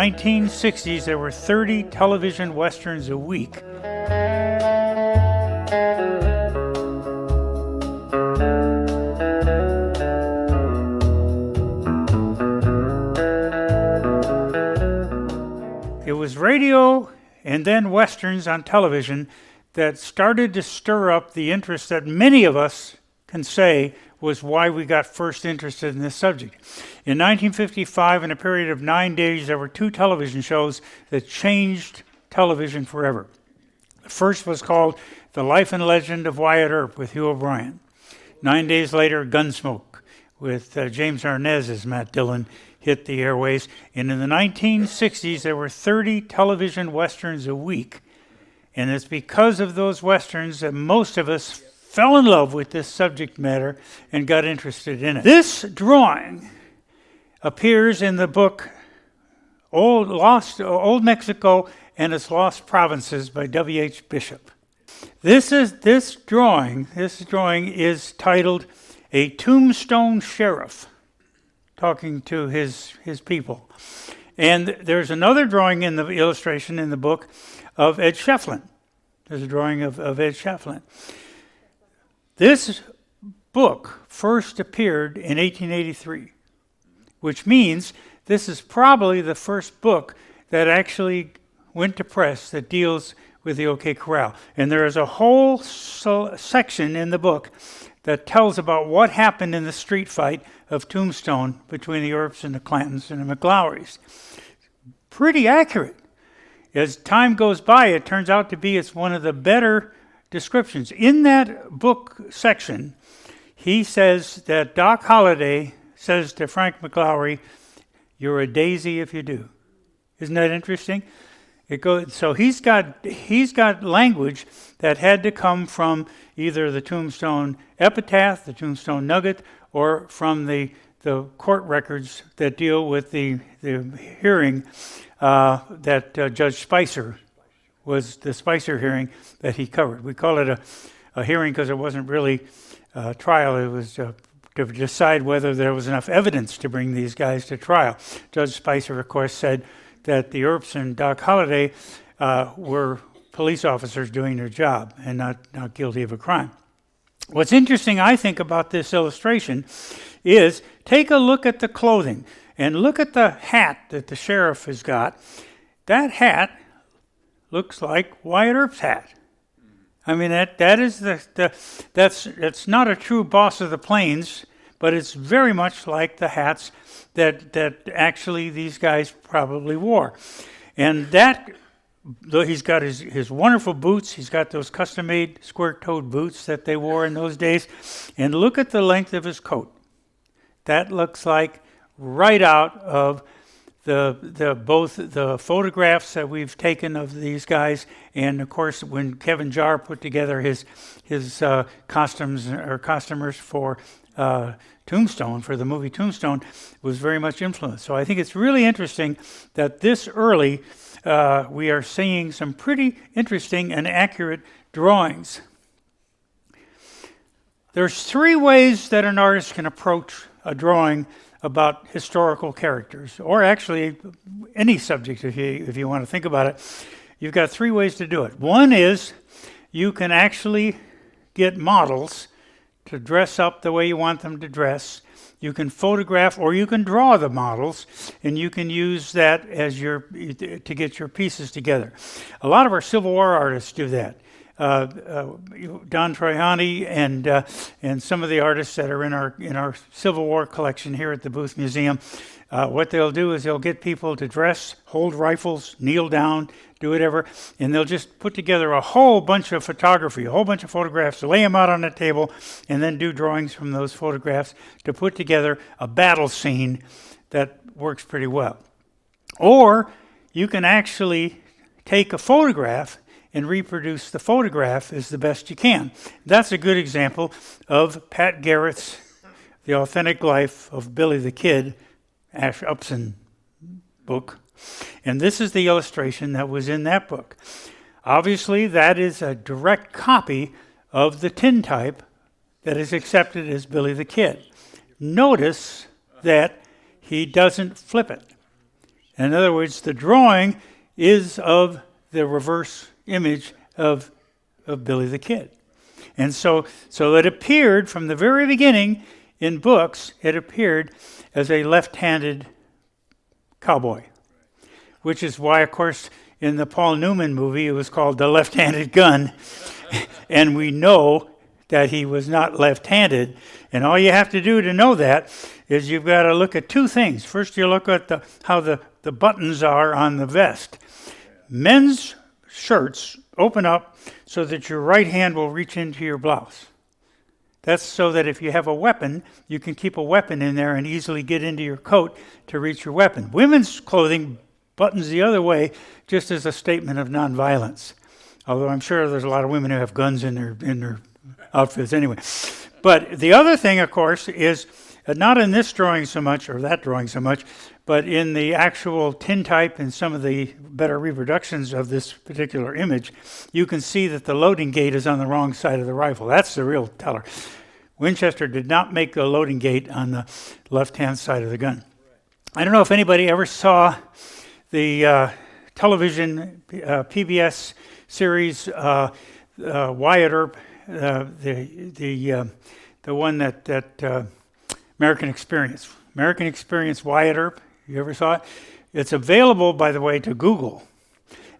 1960s, there were 30 television westerns a week. It was radio and then westerns on television that started to stir up the interest that many of us can say was why we got first interested in this subject. In 1955, in a period of 9 days, there were 2 television shows that changed television forever. The first was called The Life and Legend of Wyatt Earp with Hugh O'Brien. 9 days later, Gunsmoke with James Arnaz as Matt Dillon hit the airways. And in the 1960s, there were 30 television westerns a week. And it's because of those westerns that most of us fell in love with this subject matter and got interested in it. This drawing appears in the book Old Mexico and Its Lost Provinces by W.H. Bishop. This drawing is titled A Tombstone Sheriff, talking to his people. And there's another drawing in the illustration in the book of Ed Shefflin. There's a drawing of Ed Shefflin. This book first appeared in 1883, which means this is probably the first book that actually went to press that deals with the OK Corral. And there is a whole section in the book that tells about what happened in the street fight of Tombstone between the Earps and the Clantons and the McLowrys. Pretty accurate. As time goes by, it turns out to be it's one of the better descriptions. In that book section, he says that Doc Holliday says to Frank McLowry, "You're a daisy if you do." Isn't that interesting? So he's got language that had to come from either the Tombstone epitaph, the Tombstone nugget, or from the court records that deal with the hearing that Judge Spicer was the Spicer hearing that he covered. We call it a hearing because it wasn't really a trial. It was to decide whether there was enough evidence to bring these guys to trial. Judge Spicer, of course, said that the Earps and Doc Holliday were police officers doing their job and not guilty of a crime. What's interesting, I think, about this illustration is take a look at the clothing and look at the hat that the sheriff has got. That hat looks like Wyatt Earp's hat. I mean, that's not a true boss of the plains, but it's very much like the hats that actually these guys probably wore. And he's got his wonderful boots. He's got those custom-made square-toed boots that they wore in those days. And look at the length of his coat. That looks like right out of both the photographs that we've taken of these guys, and of course when Kevin Jarre put together his costumes or costumers for Tombstone, for the movie Tombstone, was very much influenced. So I think it's really interesting that this early we are seeing some pretty interesting and accurate drawings. There's 3 ways that an artist can approach a drawing about historical characters, or actually any subject if you want to think about it. You've got 3 ways to do it. One is you can actually get models to dress up the way you want them to dress. You can photograph or you can draw the models, and you can use that as to get your pieces together. A lot of our Civil War artists do that. Don Troiani and some of the artists that are in our Civil War collection here at the Booth Museum, what they'll do is they'll get people to dress, hold rifles, kneel down, do whatever, and they'll just put together a whole bunch of photography, a whole bunch of photographs, lay them out on a table, and then do drawings from those photographs to put together a battle scene that works pretty well. Or you can actually take a photograph and reproduce the photograph as the best you can. That's a good example of Pat Garrett's The Authentic Life of Billy the Kid, Ash Upson book. And this is the illustration that was in that book. Obviously, that is a direct copy of the tintype that is accepted as Billy the Kid. Notice that he doesn't flip it. In other words, the drawing is of the reverse image of Billy the Kid. And so it appeared from the very beginning in books, it appeared as a left-handed cowboy, which is why, of course, in the Paul Newman movie, it was called The Left-Handed Gun. And we know that he was not left-handed. And all you have to do to know that is you've got to look at two things. First, you look at how the buttons are on the vest. Men's shirts open up so that your right hand will reach into your blouse. That's so that if you have a weapon, you can keep a weapon in there and easily get into your coat to reach your weapon. Women's clothing buttons the other way, just as a statement of nonviolence. Although I'm sure there's a lot of women who have guns in their outfits anyway. But the other thing, of course, is not in this drawing so much, or that drawing so much, but in the actual tintype and some of the better reproductions of this particular image, you can see that the loading gate is on the wrong side of the rifle. That's the real teller. Winchester did not make the loading gate on the left-hand side of the gun. I don't know if anybody ever saw the television PBS series Wyatt Earp, the one that American Experience Wyatt Earp. You ever saw it? It's available, by the way, to Google.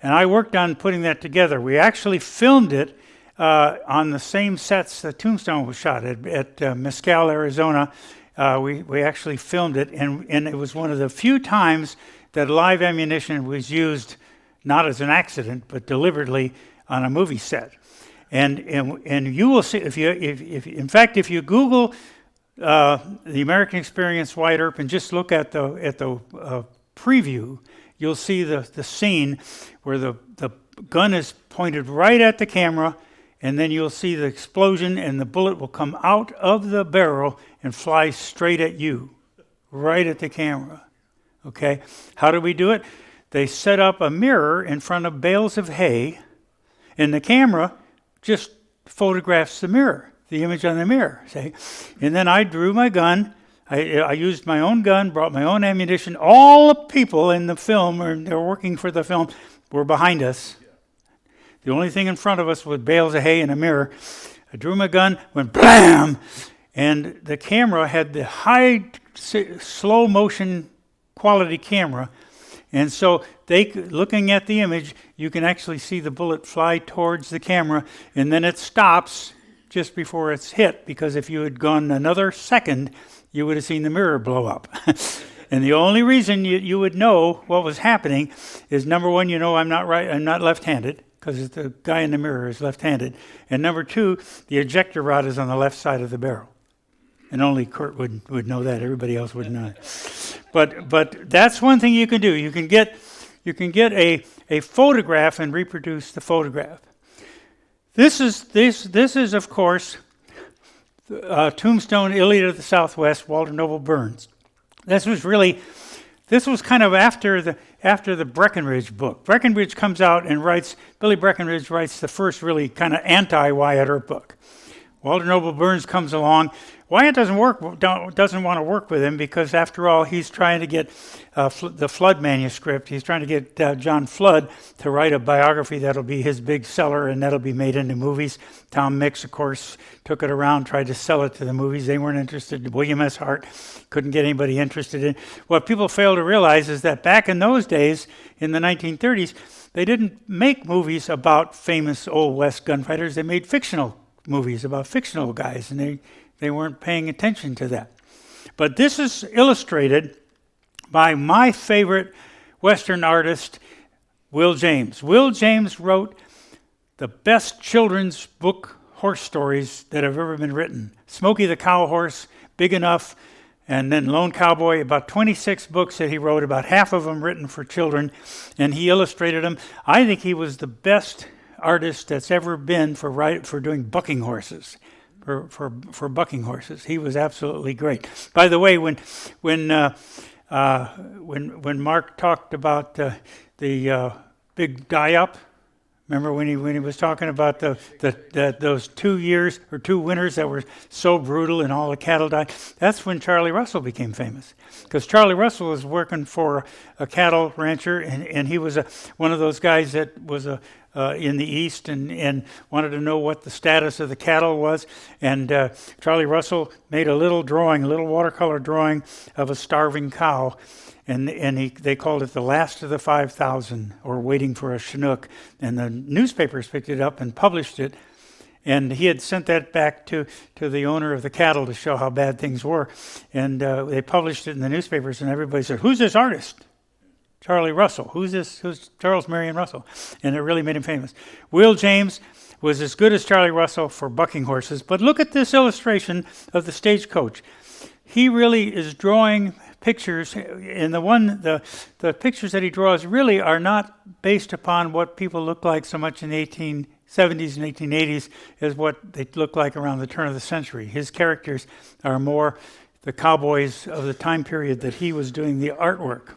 And I worked on putting that together. We actually filmed it on the same sets that Tombstone was shot at Mescal, Arizona. We actually filmed it, and it was one of the few times that live ammunition was used, not as an accident, but deliberately on a movie set. And you will see, if you Google the American Experience Wyatt Earp and just look at the preview, you'll see the scene where the gun is pointed right at the camera, and then you'll see the explosion, and the bullet will come out of the barrel and fly straight at you, right at the camera. Okay? How do we do it? They set up a mirror in front of bales of hay, and the camera just photographs the mirror, the image on the mirror, see? And then I drew my gun. I used my own gun, brought my own ammunition. All the people in the film, or they're working for the film, were behind us. The only thing in front of us was bales of hay and a mirror. I drew my gun, went blam, and the camera had the high, slow motion quality camera. And so looking at the image, you can actually see the bullet fly towards the camera, and then it stops just before it's hit, because if you had gone another second, you would have seen the mirror blow up. And the only reason you would know what was happening is, number one, you know I'm not left-handed, because the guy in the mirror is left-handed. And number two, the ejector rod is on the left side of the barrel. And only Kurt would know that. Everybody else wouldn't know it. But that's one thing you can do. You can get a photograph and reproduce the photograph. This is of course Tombstone, Iliad of the Southwest, Walter Noble Burns. This was kind of after the Breckinridge book. Breckinridge comes out and Billy Breckinridge writes the first really kind of anti-Wyatt Earp book. Walter Noble Burns comes along. Wyatt doesn't want to work with him, because after all, he's trying to get the Flood manuscript. He's trying to get John Flood to write a biography that'll be his big seller, and that'll be made into movies. Tom Mix, of course, took it around, tried to sell it to the movies. They weren't interested. William S. Hart couldn't get anybody interested in. What people fail to realize is that back in those days, in the 1930s, they didn't make movies about famous Old West gunfighters. They made fictional movies about fictional guys, and they weren't paying attention to that. But this is illustrated by my favorite Western artist, Will James. Will James wrote the best children's book horse stories that have ever been written. Smokey the Cow Horse, Big Enough, and then Lone Cowboy, about 26 books that he wrote, about half of them written for children, and he illustrated them. I think he was the best artist that's ever been for doing bucking horses. For bucking horses, he was absolutely great. By the way, when Mark talked about the big die-up, Remember when he was talking about those 2 years or 2 winters that were so brutal and all the cattle died? That's when Charlie Russell became famous. Because Charlie Russell was working for a cattle rancher, and he was one of those guys that was in the East and wanted to know what the status of the cattle was. And Charlie Russell made a little watercolor drawing of a starving cow. And they called it The Last of the 5,000, or Waiting for a Chinook. And the newspapers picked it up and published it. And he had sent that back to the owner of the cattle to show how bad things were. And they published it in the newspapers, and everybody said, "Who's this artist?" Charlie Russell. Who's Charles Marion Russell? And it really made him famous. Will James was as good as Charlie Russell for bucking horses. But look at this illustration of the stagecoach. He really is drawing pictures, and the pictures that he draws really are not based upon what people look like so much in the 1870s and 1880s as what they look like around the turn of the century. His characters are more the cowboys of the time period that he was doing the artwork.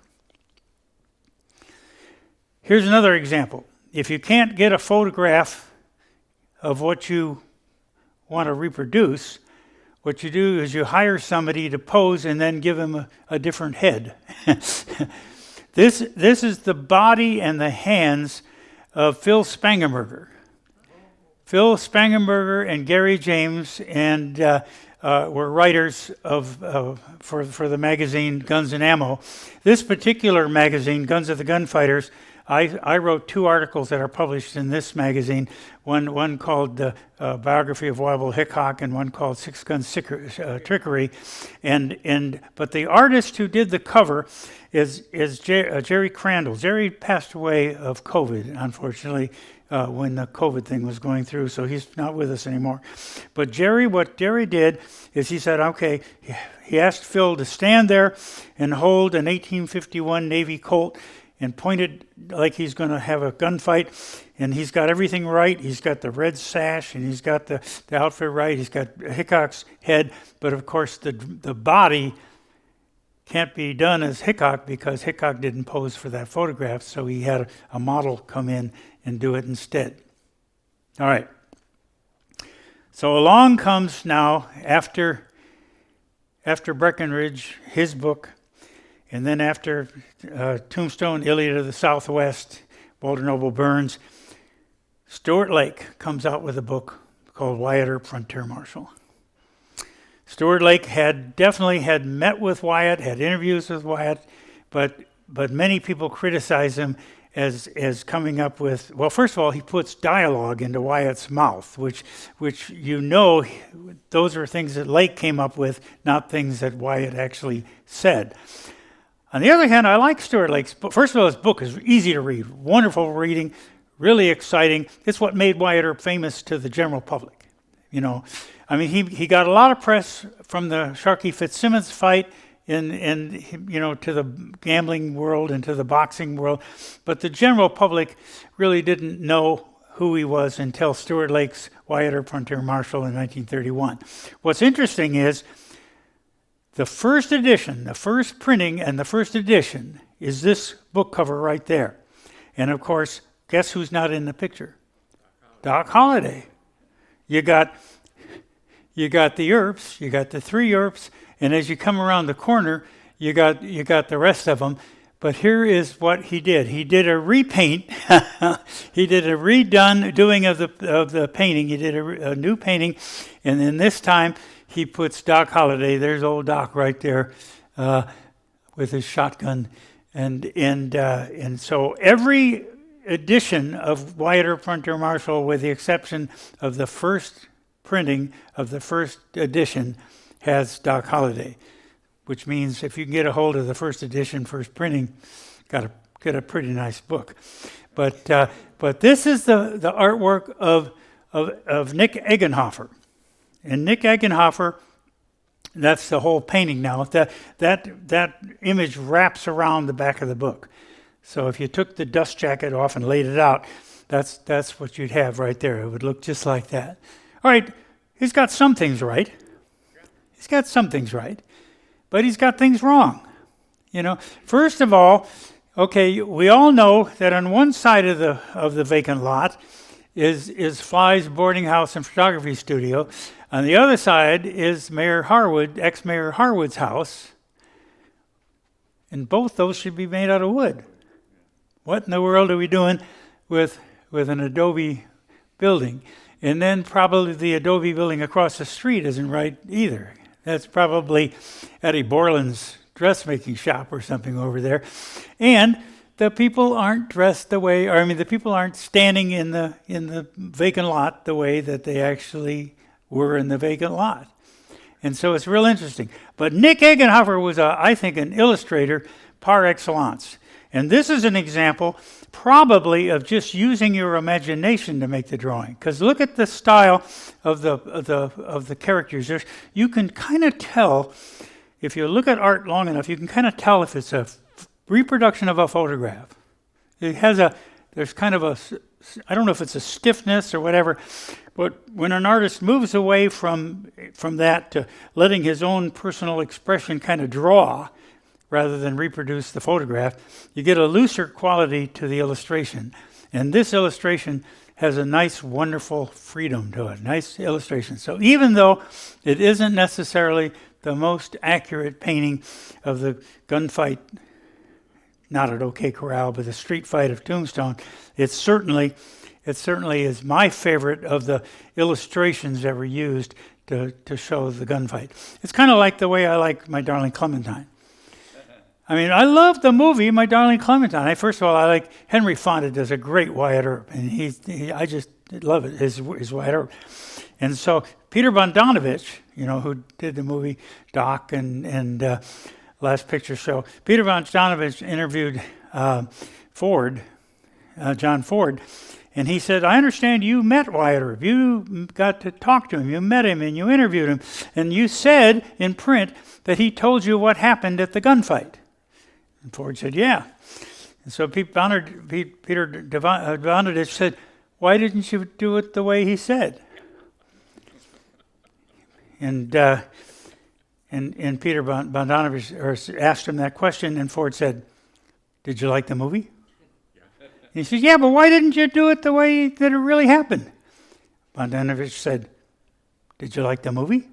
Here's another example. If you can't get a photograph of what you want to reproduce, what you do is you hire somebody to pose and then give him a different head. This is the body and the hands of Phil Spangenberger. Phil Spangenberger and Gary James and were writers for the magazine Guns and Ammo. This particular magazine, Guns of the Gunfighters, I wrote 2 articles that are published in this magazine. One called the Biography of Wild Bill Hickok, and one called Six Gun Trickery. But the artist who did the cover is Jerry Crandall. Jerry passed away of COVID, unfortunately, when the COVID thing was going through, so he's not with us anymore. But what Jerry did is he said, okay, he asked Phil to stand there and hold an 1851 Navy Colt and pointed like he's going to have a gunfight, and he's got everything right. He's got the red sash, and he's got the outfit right. He's got Hickok's head, but of course the body can't be done as Hickok because Hickok didn't pose for that photograph, so he had a model come in and do it instead. All right. So along comes now, after Breckinridge, his book, and then after Tombstone, Iliad of the Southwest, Walter Noble Burns, Stuart Lake comes out with a book called Wyatt Earp, Frontier Marshal. Stuart Lake definitely had met with Wyatt, had interviews with Wyatt, but many people criticize him as coming up with, well, first of all, he puts dialogue into Wyatt's mouth, which those are things that Lake came up with, not things that Wyatt actually said. On the other hand, I like Stuart Lake's book. First of all, his book is easy to read, wonderful reading, really exciting. It's what made Wyatt Earp famous to the general public. He got a lot of press from the Sharkey Fitzsimmons fight and to the gambling world and to the boxing world, but the general public really didn't know who he was until Stuart Lake's Wyatt Earp, Frontier Marshal in 1931. What's interesting is the first edition, the first printing and the first edition is this book cover right there. And of course, guess who's not in the picture? Doc Holliday. You got the Earps, you got the 3 Earps, and as you come around the corner, you got the rest of them. But here is what he did. He did a repaint. He did a doing of the painting. He did a new painting, and then this time he puts Doc Holliday. There's old Doc right there with his shotgun, and so every edition of Wyatt Earp, Frontier Marshal, with the exception of the first printing of the first edition, has Doc Holliday, which means if you can get a hold of the first edition, first printing, got a pretty nice book. But this is the artwork of Nick Eggenhofer. And Nick Eggenhofer, that's the whole painting now. That image wraps around the back of the book. So if you took the dust jacket off and laid it out, that's what you'd have right there. It would look just like that. All right, he's got some things right. He's got some things right, but he's got things wrong. First of all, Okay, we all know that on one side of the vacant lot is Fly's boarding house and photography studio. On the other side is Mayor Harwood, ex-Mayor Harwood's house. And both those should be made out of wood. What in the world are we doing with an adobe building? And then probably the adobe building across the street isn't right either. That's probably Eddie Borland's dressmaking shop or something over there. And the people aren't dressed the way, the people aren't standing in the vacant lot the way that they actually were in the vacant lot. And so it's real interesting. But Nick Egenhofer was, I think, an illustrator par excellence. And this is an example probably of just using your imagination to make the drawing. Because look at the style of the characters. You can kind of tell, if you look at art long enough, you can kind of tell if it's a reproduction of a photograph. It has there's kind of I don't know if it's a stiffness or whatever, but when an artist moves away from that to letting his own personal expression kind of draw rather than reproduce the photograph, you get a looser quality to the illustration. And this illustration has a nice, wonderful freedom to it, nice illustration. So even though it isn't necessarily the most accurate painting of the gunfight, not at OK Corral, but the street fight of Tombstone, it certainly is my favorite of the illustrations ever used to show the gunfight. It's kind of like the way I like My Darling Clementine. I love the movie My Darling Clementine. First of all, I like Henry Fonda does a great Wyatt Earp, and I just love it, his Wyatt Earp. And so Peter Bogdanovich, who did the movie Doc and Last Picture Show, Peter Bogdanovich interviewed John Ford, and he said, I understand you met Wyatt Earp. You got to talk to him. You met him and you interviewed him. And you said in print that he told you what happened at the gunfight. And Ford said, yeah. And so Peter Bogdanovich said, why didn't you do it the way he said? And Peter Bogdanovich asked him that question, and Ford said, did you like the movie? And he said, yeah, but why didn't you do it the way that it really happened? Bogdanovich said, did you like the movie?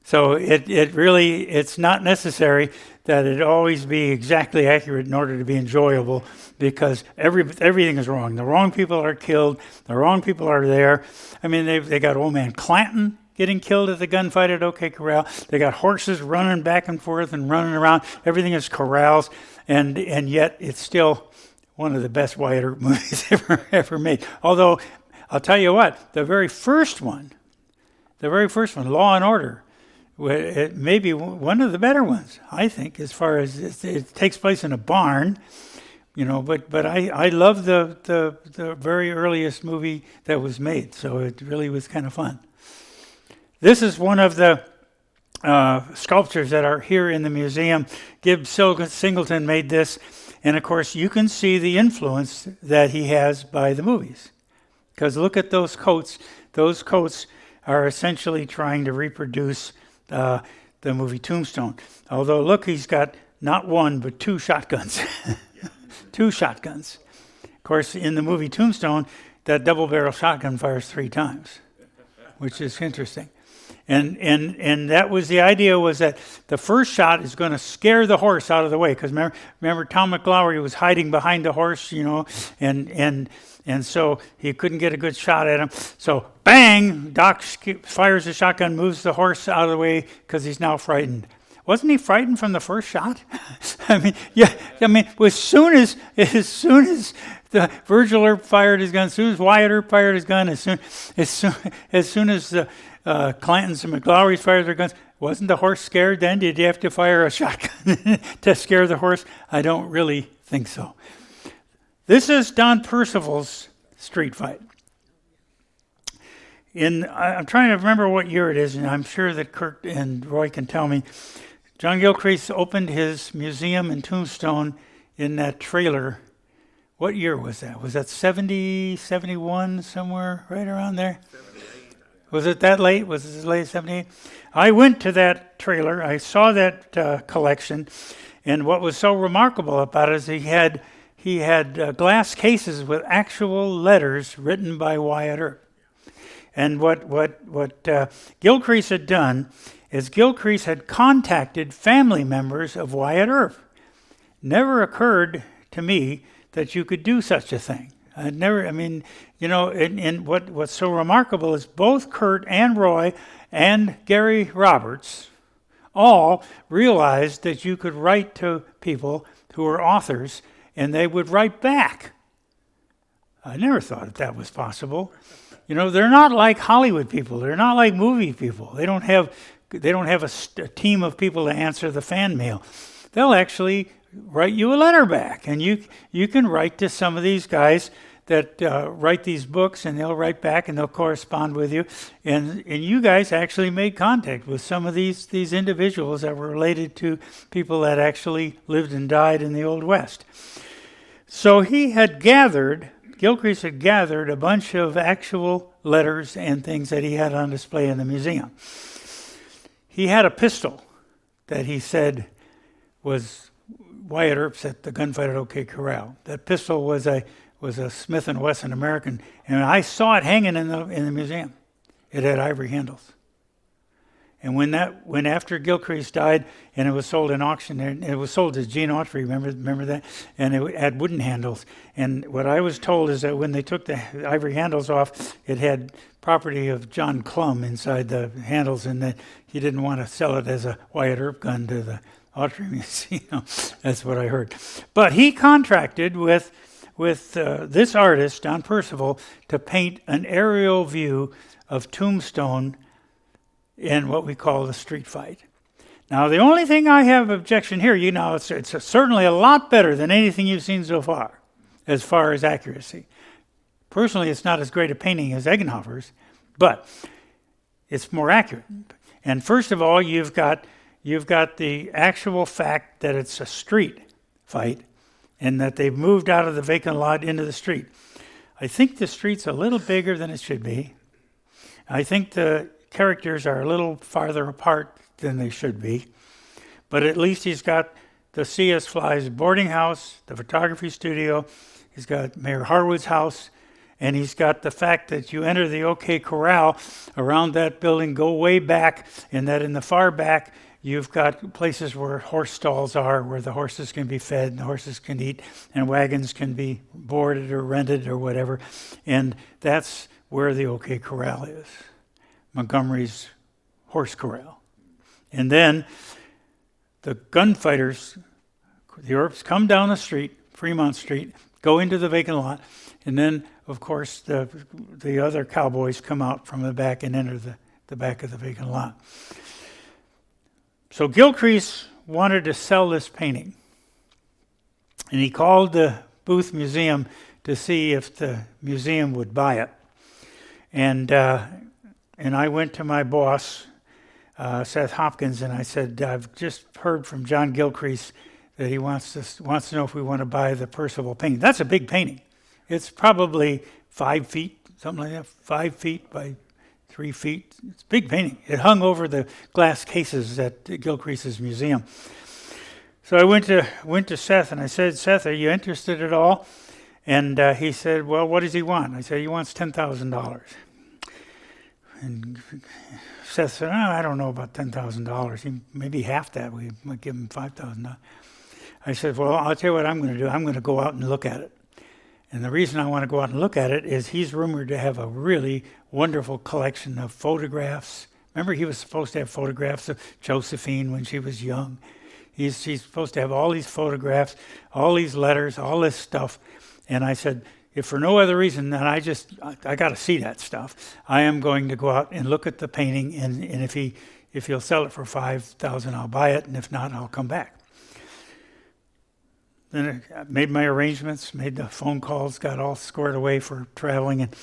So it's not necessary that it always be exactly accurate in order to be enjoyable, because everything is wrong. The wrong people are killed. The wrong people are there. They got old man Clanton getting killed at the gunfight at OK Corral. They got horses running back and forth and running around. Everything is corrals, and yet it's still one of the best Wyatt Earp movies ever made. Although, I'll tell you what, the very first one, Law and Order, it may be one of the better ones, I think, as far as it takes place in a barn, but I love the very earliest movie that was made, so it really was kind of fun. This is one of the sculptures that are here in the museum. Gibb Singleton made this, and of course you can see the influence that he has by the movies. Because look at those coats. Those coats are essentially trying to reproduce the movie Tombstone. Although, look, he's got not one, but two shotguns. Two shotguns. Of course, in the movie Tombstone, that double-barrel shotgun fires 3 times, which is interesting. And that was the idea, was that the first shot is going to scare the horse out of the way. Because remember Tom McLaury was hiding behind the horse, and so he couldn't get a good shot at him. So bang, Doc fires the shotgun, moves the horse out of the way because he's now frightened. Wasn't he frightened from the first shot? As soon as the Virgil Earp fired his gun, as soon as Wyatt Earp fired his gun, as soon as the Clantons and McLaurys fired their guns, wasn't the horse scared then? Did you have to fire a shotgun to scare the horse? I don't really think so. This is Don Percival's street fight. I'm trying to remember what year it is, and I'm sure that Kurt and Roy can tell me. John Gilcrease opened his museum in Tombstone in that trailer. What year was that? Was that 70, 71, somewhere right around there? 78. Was it that late? Was it as late as 78? I went to that trailer. I saw that collection, And what was so remarkable about it is he had glass cases with actual letters written by Wyatt Earp. And what Gilcrease had done is Gilcrease had contacted family members of Wyatt Earp. Never occurred to me that you could do such a thing. And what's so remarkable is both Kurt and Roy and Gary Roberts all realized that you could write to people who were authors and they would write back. I never thought that was possible. They're not like Hollywood people. They're not like movie people. They don't have a team of people to answer the fan mail. They'll actually write you a letter back, and you can write to some of these guys that write these books, and they'll write back and they'll correspond with you. And you guys actually made contact with some of these individuals that were related to people that actually lived and died in the Old West. So Gilcrease had gathered a bunch of actual letters and things that he had on display in the museum. He had a pistol that he said was Wyatt Earp's at the gunfight at OK Corral. That pistol was a Smith & Wesson American, and I saw it hanging in the museum. It had ivory handles. And when after Gilcrease died, and it was sold in auction, and it was sold to Gene Autry, remember that? And it had wooden handles. And what I was told is that when they took the ivory handles off, it had property of John Clum inside the handles, and that he didn't want to sell it as a Wyatt Earp gun to the Autry Museum. That's what I heard. But he contracted with this artist, Don Percival, to paint an aerial view of Tombstone in what we call the street fight. Now, the only thing I have objection here, it's certainly a lot better than anything you've seen so far as accuracy. Personally, it's not as great a painting as Eggenhofer's, but it's more accurate. And first of all, you've got the actual fact that it's a street fight and that they've moved out of the vacant lot into the street. I think the street's a little bigger than it should be. I think the characters are a little farther apart than they should be. But at least he's got the C.S. Fly's boarding house, the photography studio, he's got Mayor Harwood's house, and he's got the fact that you enter the OK Corral around that building, go way back, and that in the far back, you've got places where horse stalls are, where the horses can be fed and the horses can eat, and wagons can be boarded or rented or whatever. And that's where the OK Corral is, Montgomery's horse corral. And then the gunfighters, the Earps, come down the street, Fremont Street, go into the vacant lot, and then, of course, the other cowboys come out from the back and enter the back of the vacant lot. So Gilcrease wanted to sell this painting, and he called the Booth Museum to see if the museum would buy it. And I went to my boss, Seth Hopkins, and I said, I've just heard from John Gilcrease that he wants to know if we want to buy the Percival painting. That's a big painting. It's probably 5 feet, something like that, 5 feet by 3 feet. It's a big painting. It hung over the glass cases at Gilcrease's museum. So I went to Seth and I said, Seth, are you interested at all? And he said, well, what does he want? I said, he wants $10,000. And Seth said, I don't know about $10,000. Maybe half that. We might give him $5,000. I said, well, I'll tell you what I'm going to do. I'm going to go out and look at it. And the reason I want to go out and look at it is he's rumored to have a really wonderful collection of photographs. Remember, he was supposed to have photographs of Josephine when she was young. He's supposed to have all these photographs, all these letters, all this stuff. And I said, if for no other reason than I got to see that stuff, I am going to go out and look at the painting, and if he'll sell it for $5,000, I'll buy it, and if not, I'll come back. Then I made my arrangements, made the phone calls, got all squared away for traveling, and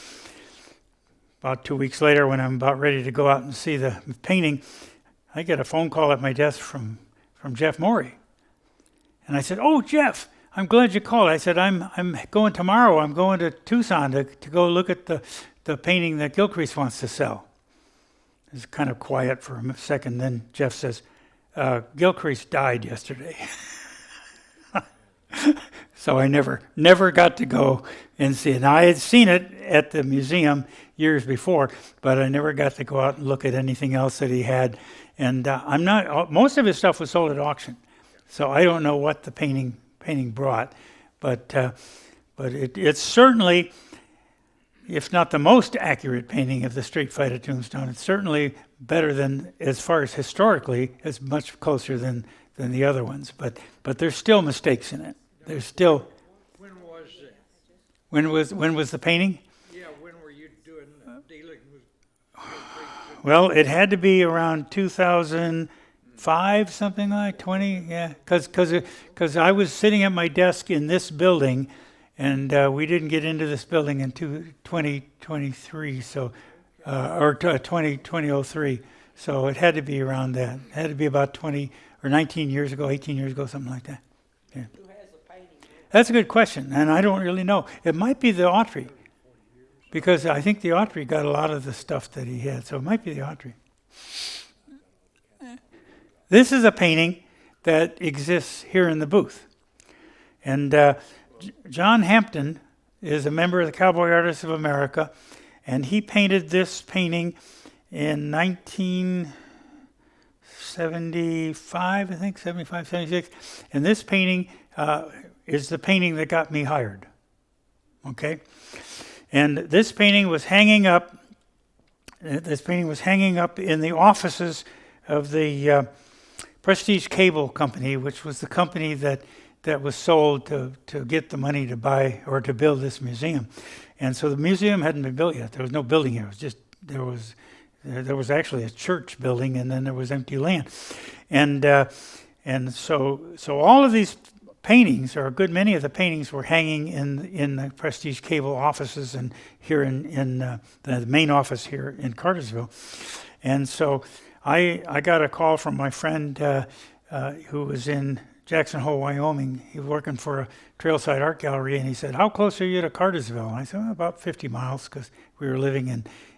about 2 weeks later, when I'm about ready to go out and see the painting, I get a phone call at my desk from Jeff Morey. And I said, oh, Jeff, I'm glad you called. I said, I'm going tomorrow. I'm going to Tucson to go look at the painting that Gilcrease wants to sell. It was kind of quiet for a second. Then Jeff says, Gilcrease died yesterday. So I never got to go and see it. Now, I had seen it at the museum years before, but I never got to go out and look at anything else that he had. And most of his stuff was sold at auction. So I don't know what the painting brought, but it's certainly, if not the most accurate painting of the street fight at Tombstone, it's certainly better than, as far as historically, it's much closer than the other ones. But there's still mistakes in it. There's still. When was it? When was the painting? Yeah, when were you dealing with? Well, it had to be around 2005, something like 20. Yeah, because I was sitting at my desk in this building, and we didn't get into this building in 2023, so or 2003. So it had to be around that. It had to be about 20 or 19 years ago, 18 years ago, something like that. Yeah. Who has the painting? That's a good question, and I don't really know. It might be the Autry, because I think the Autry got a lot of the stuff that he had, so it might be the Autry. This is a painting that exists here in the booth. And John Hampton is a member of the Cowboy Artists of America, and he painted this painting in 1975, I think, 75, 76. And this painting is the painting that got me hired. Okay? And this painting was hanging up. This painting was hanging up in the offices of the Prestige Cable Company, which was the company that was sold to get the money to buy or to build this museum. And so the museum hadn't been built yet. There was no building here. It was just there was actually a church building, and then there was empty land. And so all of these paintings, or a good many of the paintings, were hanging in the Prestige Cable offices and here in the main office here in Cartersville. And so I got a call from my friend who was in Jackson Hole, Wyoming. He was working for a trailside art gallery, and he said, "How close are you to Cartersville?" And I said, "About 50 miles," because we were living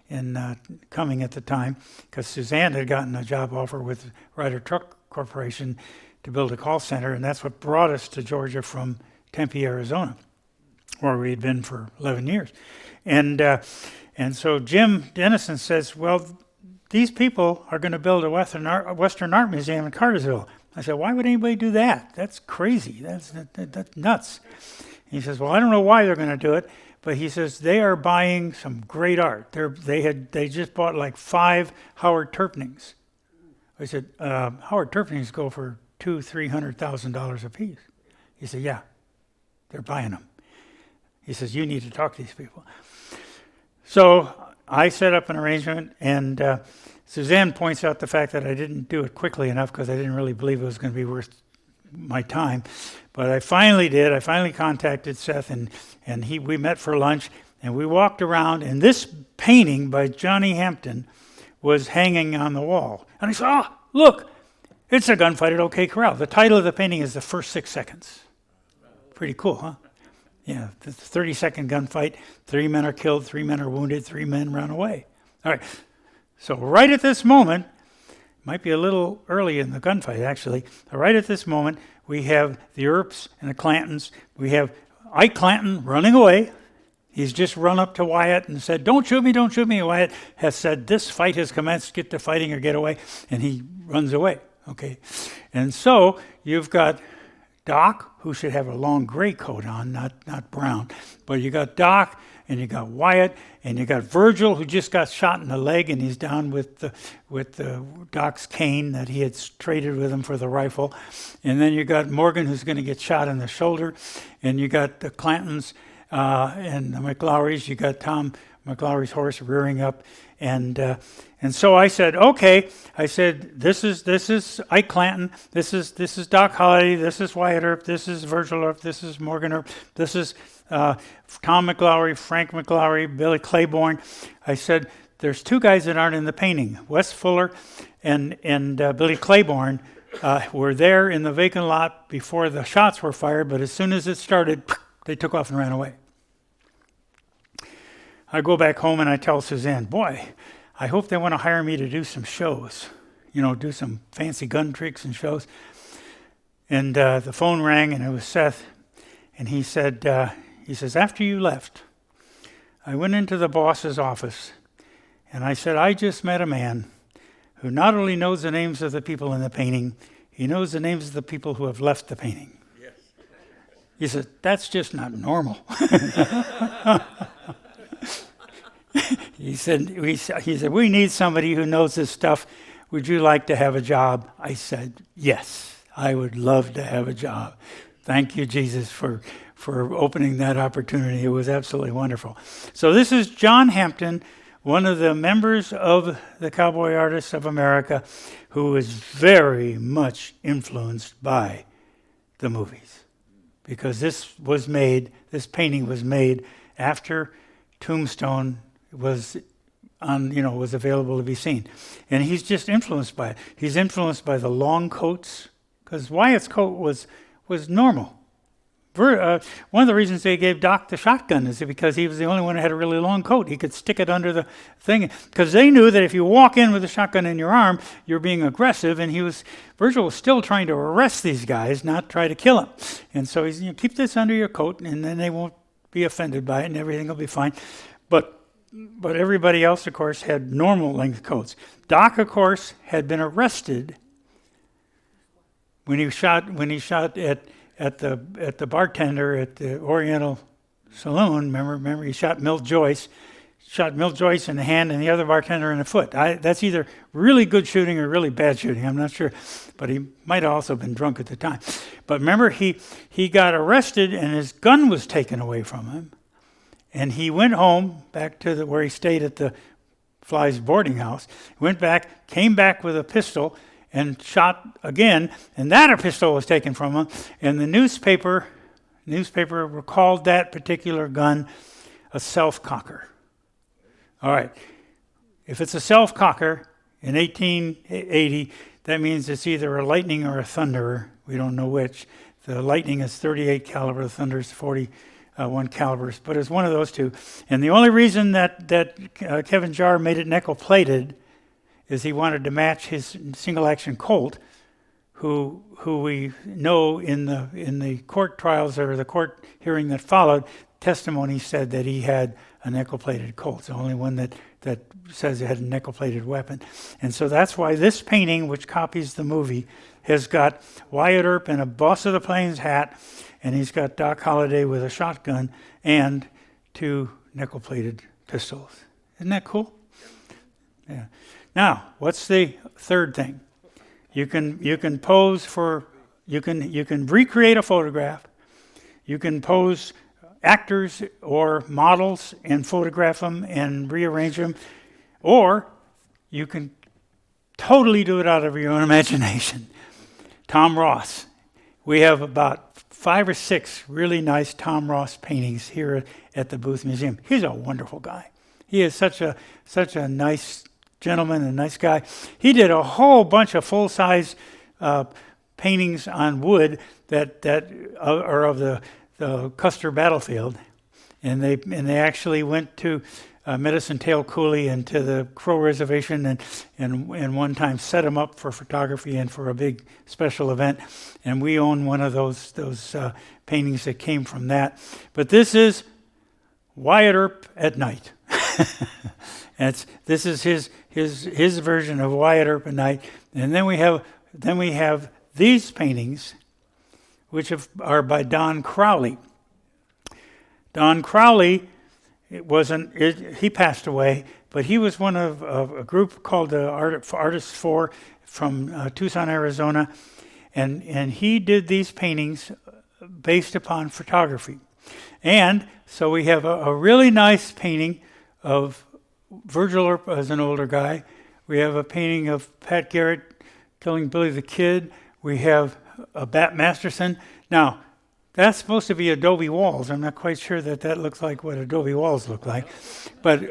in Cumming at the time, because Suzanne had gotten a job offer with Ryder Truck Corporation to build a call center, and that's what brought us to Georgia from Tempe, Arizona, where we had been for 11 years. And so Jim Dennison says, "Well, these people are going to build a Western Art Museum in Cartersville." I said, "Why would anybody do that? That's crazy. That's nuts." He says, "Well, I don't know why they're going to do it, but," he says, "they are buying some great art. They just bought like 5 Howard Turpnings." I said, "Howard Turpnings go for $200,000-$300,000 a piece." He said, "Yeah, they're buying them." He says, "You need to talk to these people." So I set up an arrangement, and Suzanne points out the fact that I didn't do it quickly enough because I didn't really believe it was going to be worth my time. But I finally did. I finally contacted Seth, and we met for lunch, and we walked around, and this painting by Johnny Hampton was hanging on the wall. And I said, "Oh, look, it's a gunfight at OK Corral." The title of the painting is The First 6 Seconds. Pretty cool, huh? Yeah, the 30-second gunfight. 3 men are killed, 3 men are wounded, 3 men run away. All right. So right at this moment, might be a little early in the gunfight actually, right at this moment, we have the Earps and the Clantons. We have Ike Clanton running away. He's just run up to Wyatt and said, "Don't shoot me, don't shoot me." And Wyatt has said, "This fight has commenced, get to fighting or get away." And he runs away, okay? And so you've got Doc, who should have a long gray coat on, not brown. But you got Doc, and you got Wyatt, and you got Virgil, who just got shot in the leg, and he's down with the Doc's cane that he had traded with him for the rifle. And then you got Morgan, who's going to get shot in the shoulder, and you got the Clantons and the McLaurys. You got Tom McLaury's horse rearing up, and so I said, "Okay." I said, "This is Ike Clanton. This is Doc Holliday. This is Wyatt Earp. This is Virgil Earp. This is Morgan Earp. This is Tom McLaury, Frank McLaury, Billy Claiborne." I said, "There's 2 guys that aren't in the painting. Wes Fuller and Billy Claiborne were there in the vacant lot before the shots were fired, but as soon as it started, they took off and ran away." I go back home and I tell Suzanne, "Boy, I hope they want to hire me to do some shows, do some fancy gun tricks and shows." And the phone rang, and it was Seth. And he said, after you left, I went into the boss's office, and I said, I just met a man who not only knows the names of the people in the painting, he knows the names of the people who have left the painting. Yes. He said, that's just not normal. He said, we need somebody who knows this stuff. Would you like to have a job? I said, yes, I would love to have a job. Thank you, Jesus, for opening that opportunity. It was absolutely wonderful. So this is John Hampton, one of the members of the Cowboy Artists of America, who was very much influenced by the movies. Because this painting was made after Tombstone was available to be seen. And he's just influenced by it. He's influenced by the long coats, because Wyatt's coat was normal. One of the reasons they gave Doc the shotgun is because he was the only one who had a really long coat. He could stick it under the thing, because they knew that if you walk in with a shotgun in your arm, you're being aggressive, and Virgil was still trying to arrest these guys, not try to kill them. And so he's, keep this under your coat, and then they won't be offended by it, and everything will be fine. But everybody else, of course, had normal length coats. Doc, of course, had been arrested when he shot at the bartender at the Oriental Saloon. Remember he shot Milt Joyce in the hand and the other bartender in the foot. That's either really good shooting or really bad shooting. I'm not sure, but he might have also been drunk at the time. But remember, he got arrested and his gun was taken away from him, and he went home back to where he stayed at the Fly's boarding house. Went back, came back with a pistol, and shot again, and that pistol was taken from him, and the newspaper called that particular gun a self-cocker. All right, if it's a self-cocker in 1880, that means it's either a Lightning or a Thunderer. We don't know which. The Lightning is 38 caliber, the Thunder is 41 calibers, but it's one of those two. And the only reason that Kevin Jarre made it nickel-plated is he wanted to match his single-action Colt, who we know in the court trials or the court hearing that followed, testimony said that he had a nickel-plated Colt. It's the only one that says it had a nickel-plated weapon. And so that's why this painting, which copies the movie, has got Wyatt Earp in a Boss of the Plains hat, and he's got Doc Holliday with a shotgun and 2 nickel-plated pistols. Isn't that cool? Yeah. Now, what's the third thing? You can pose for, you can recreate a photograph. You can pose actors or models and photograph them and rearrange them, or you can totally do it out of your own imagination. Tom Ross. We have about 5 or 6 really nice Tom Ross paintings here at the Booth Museum. He's a wonderful guy. He is such a nice gentleman, a nice guy. He did a whole bunch of full-size paintings on wood that are of the Custer battlefield, and they actually went to Medicine Tail Coulee and to the Crow Reservation and one time set them up for photography and for a big special event. And we own one of those paintings that came from that. But this is Wyatt Earp at night. This is his version of Wyatt Earp at night. And then we have these paintings, which are by Don Crowley. Don Crowley, he passed away, but he was one of a group called the Artists 4 from Tucson, Arizona, and he did these paintings based upon photography. And so we have a really nice painting of Virgil Earp as an older guy. We have a painting of Pat Garrett killing Billy the Kid. We have a Bat Masterson. Now, that's supposed to be adobe walls. I'm not quite sure that looks like what adobe walls look like, but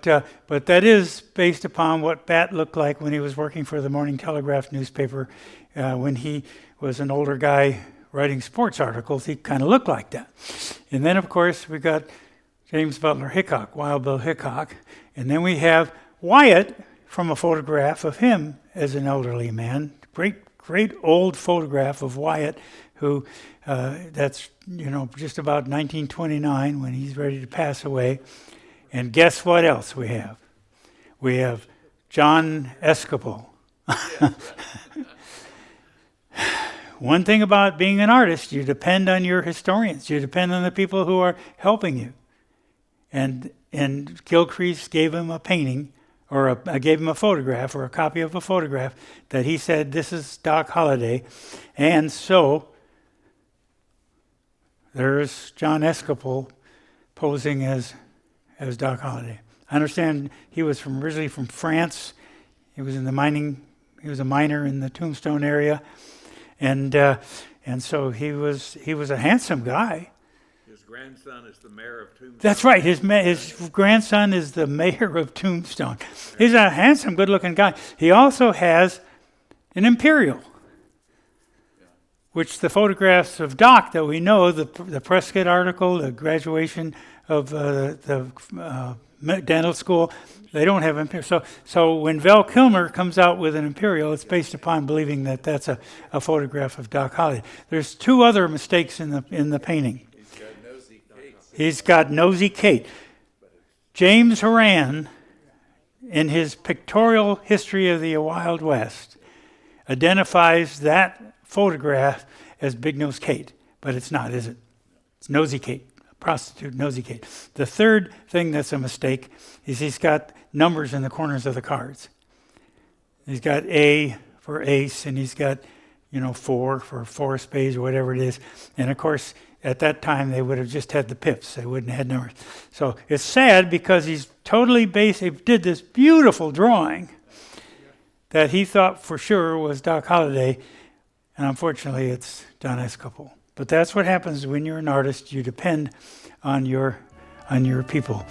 that is based upon what Bat looked like when he was working for the Morning Telegraph newspaper. When he was an older guy writing sports articles, he kind of looked like that. And then, of course, we got James Butler Hickok, Wild Bill Hickok, and then we have Wyatt from a photograph of him as an elderly man. Great great old photograph of Wyatt, who that's just about 1929 when he's ready to pass away. And guess what else we have? We have John Escapol. One thing about being an artist, you depend on your historians. You depend on the people who are helping you. And Gilcrease gave him a painting, or gave him a photograph, or a copy of a photograph that he said, this is Doc Holliday. And so there's John Escapol posing as Doc Holliday. I understand he was originally from France. He was in the mining. He was a miner in the Tombstone area, and so he was a handsome guy. His grandson is the mayor of Tombstone. That's right. His grandson is the mayor of Tombstone. He's a handsome, good-looking guy. He also has an imperial, which the photographs of Doc that we know, the Prescott article, the graduation of the dental school, they don't have imperial. So when Val Kilmer comes out with an imperial, it's based upon believing that that's a photograph of Doc Holliday. There's two other mistakes in the painting. He's got Nosy Kate. James Horan, in his pictorial history of the Wild West, identifies that photograph as Big Nose Kate, but it's not, is it? It's Nosy Kate, a prostitute Nosy Kate. The third thing that's a mistake is he's got numbers in the corners of the cards. He's got A for ace, and he's got 4 for 4 of spades or whatever it is. And of course, at that time, they would have just had the pips. They wouldn't have had numbers. So it's sad because he's totally he did this beautiful drawing that he thought for sure was Doc Holliday, and unfortunately, it's John Escapol. But that's what happens when you're an artist. You depend on your people.